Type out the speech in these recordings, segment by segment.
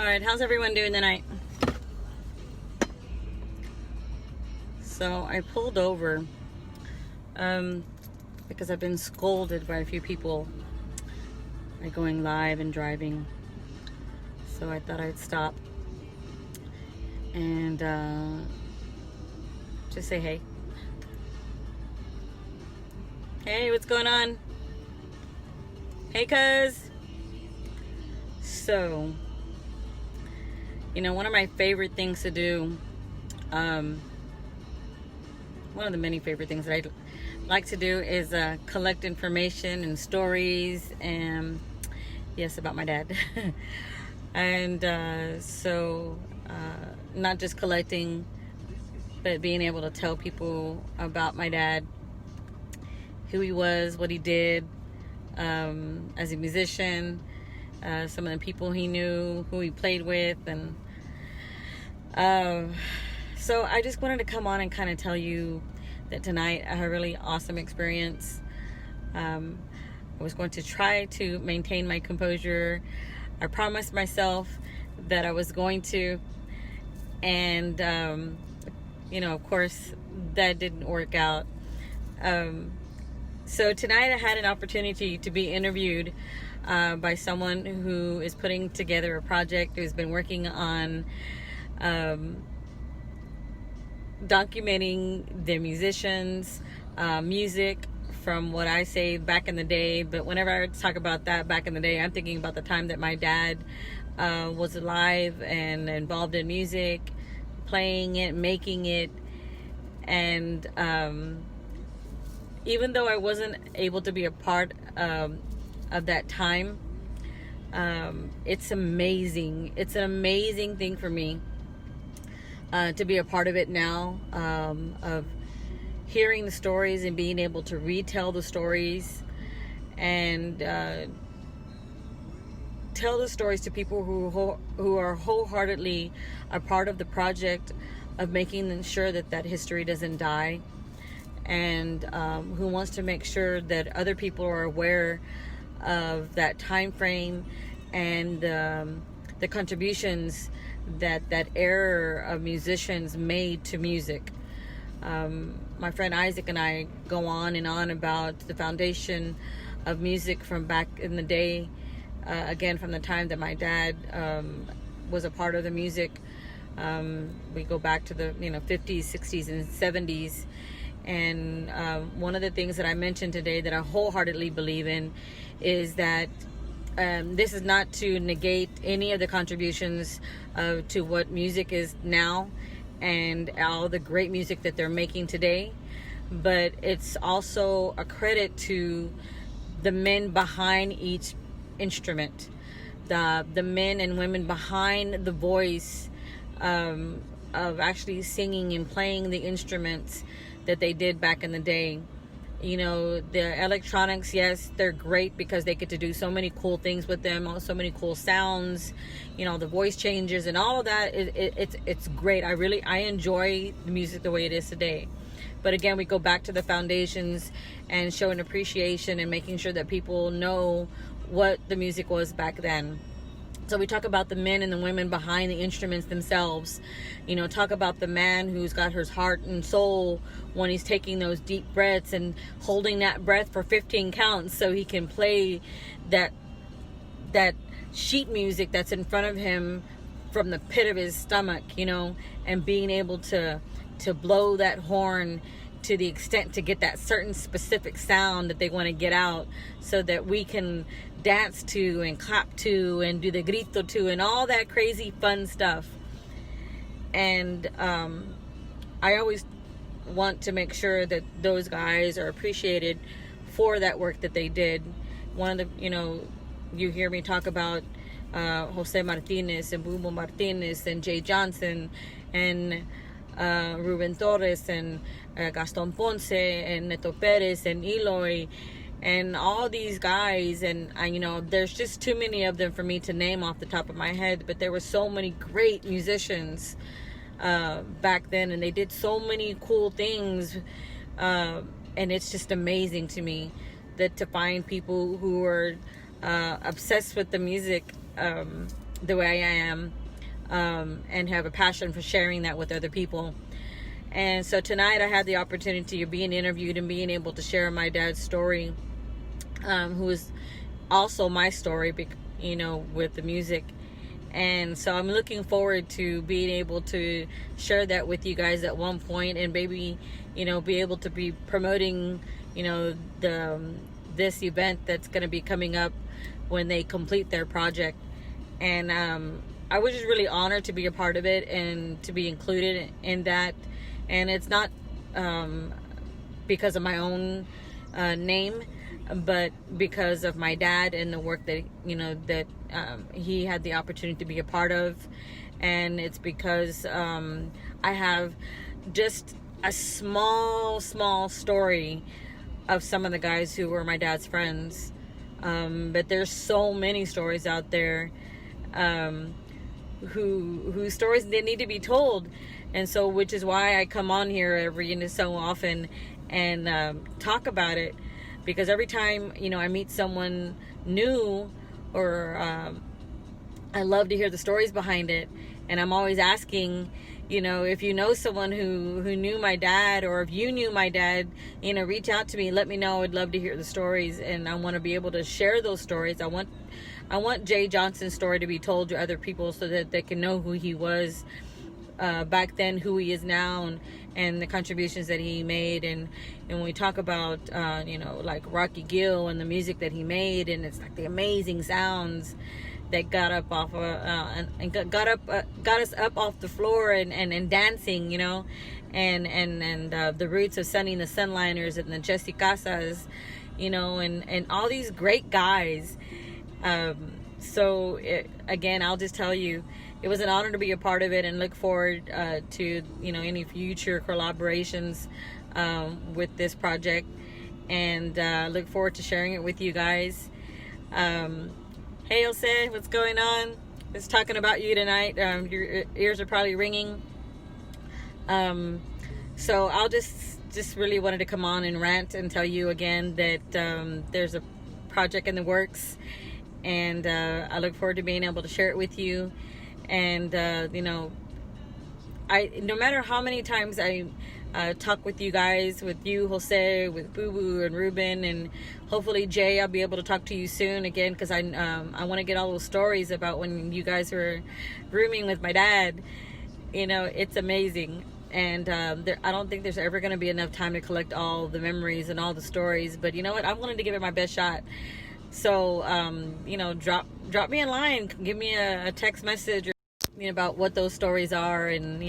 Alright, how's everyone doing tonight? So I pulled over because I've been scolded by a few people by going live and driving. So I thought I'd stop and just say hey. Hey, what's going on? Hey, cuz. So, one of my favorite things to do, one of the many favorite things that I like to do is collect information and stories, and yes, about my dad. And so not just collecting, but being able to tell people about my dad, who he was, what he did as a musician, some of the people he knew, who he played with, and so I just wanted to come on and kind of tell you that tonight I had a really awesome experience. I was going to try to maintain my composure. I promised myself that I was going to, and of course that didn't work out. So tonight I had an opportunity to be interviewed by someone who is putting together a project, who's been working on documenting the musicians' music from what I say back in the day. But whenever I talk about that back in the day, I'm thinking about the time that my dad was alive and involved in music, playing it, making it. And even though I wasn't able to be a part of that time, it's amazing. It's an amazing thing for me to be a part of it now, of hearing the stories and being able to retell the stories and tell the stories to people who are wholeheartedly a part of the project of making sure that history doesn't die, and who wants to make sure that other people are aware of that time frame and the contributions that era of musicians made to music. My friend Isaac and I go on and on about the foundation of music from back in the day, again from the time that my dad was a part of the music. We go back to the 50s, 60s, and 70s. And one of the things that I mentioned today that I wholeheartedly believe in is that this is not to negate any of the contributions to what music is now and all the great music that they're making today, but it's also a credit to the men behind each instrument, the men and women behind the voice of actually singing and playing the instruments that they did back in the day. The electronics, yes, they're great because they get to do so many cool things with them, so many cool sounds, the voice changes and all of that. It's great. I enjoy the music the way it is today. But again, we go back to the foundations and showing appreciation and making sure that people know what the music was back then. So we talk about the men and the women behind the instruments themselves. Talk about the man who's got his heart and soul when he's taking those deep breaths and holding that breath for 15 counts so he can play that sheet music that's in front of him from the pit of his stomach, and being able to blow that horn to the extent to get that certain specific sound that they want to get out so that we can dance to and clap to and do the grito to and all that crazy fun stuff. And I always want to make sure that those guys are appreciated for that work that they did. One of the, you hear me talk about Jose Martinez and Bumbo Martinez and Jay Johnson and Ruben Torres and Gaston Ponce and Neto Perez and Eloy and all these guys. And there's just too many of them for me to name off the top of my head, but there were so many great musicians back then, and they did so many cool things, and it's just amazing to me that to find people who are obsessed with the music the way I am, and have a passion for sharing that with other people. And so tonight I had the opportunity of being interviewed and being able to share my dad's story, who is also my story, with the music. And so I'm looking forward to being able to share that with you guys at one point, and maybe, be able to be promoting, this event that's going to be coming up when they complete their project. And I was just really honored to be a part of it and to be included in that. And it's not because of my own name, but because of my dad and the work that he had the opportunity to be a part of. And it's because I have just a small story of some of the guys who were my dad's friends, but there's so many stories out there whose stories they need to be told. And so, which is why I come on here every so often and talk about it, because every time I meet someone new, or I love to hear the stories behind it. And I'm always asking, if you know someone who knew my dad, or if you knew my dad, reach out to me, let me know. I'd love to hear the stories, and I want to be able to share those stories. I want Jay Johnson's story to be told to other people so that they can know who he was back then, who he is now, and the contributions that he made. And when we talk about like Rocky Gill and the music that he made, and it's like the amazing sounds that got up off got us up off the floor and dancing, and the roots of Sunny and the Sunliners and the Jesse Casas, and all these great guys. Again, I'll just tell you, it was an honor to be a part of it, and look forward to any future collaborations with this project, and look forward to sharing it with you guys. Hey Jose, what's going on? Just talking about you tonight. Your ears are probably ringing. So I'll just really wanted to come on and rant and tell you again that there's a project in the works, and I look forward to being able to share it with you. And no matter how many times I talk with you guys, with you Jose, with Boo Boo and Ruben, and hopefully Jay, I'll be able to talk to you soon again, because I want to get all those stories about when you guys were rooming with my dad. It's amazing. And I don't think there's ever going to be enough time to collect all the memories and all the stories, but you know what, I wanted to give it my best shot. So drop me a line, give me a text message, or about what those stories are. And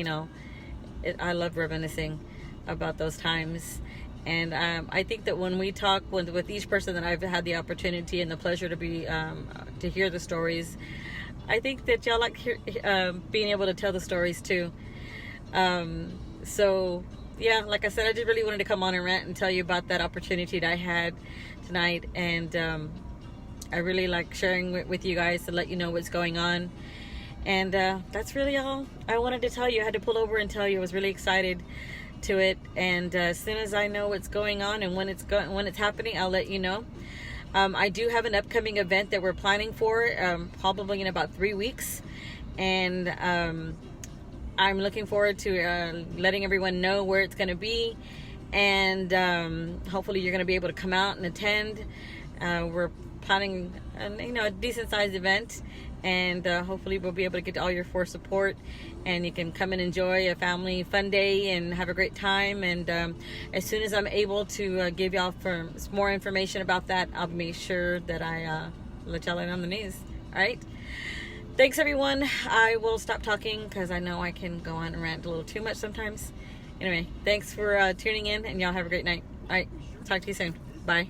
I love reminiscing about those times. And I think that when we talk with each person that I've had the opportunity and the pleasure to be to hear the stories, I think that y'all like being able to tell the stories too. So yeah, like I said, I just really wanted to come on and rant and tell you about that opportunity that I had tonight. And I really like sharing with you guys to let you know what's going on. And that's really all I wanted to tell you. I had to pull over and tell you I was really excited to it. And as soon as I know what's going on and when it's happening, I'll let you know. I do have an upcoming event that we're planning for, probably in about 3 weeks. And I'm looking forward to letting everyone know where it's going to be. And hopefully you're going to be able to come out and attend. We're planning a decent sized event, and hopefully we'll be able to get all your full support, and you can come and enjoy a family fun day and have a great time. And as soon as I'm able to give y'all more information about that, I'll make sure that I let y'all in on the news. All right, thanks everyone. I will stop talking because I know I can go on and rant a little too much sometimes. Anyway, thanks for tuning in, and y'all have a great night. All right, talk to you soon. Bye.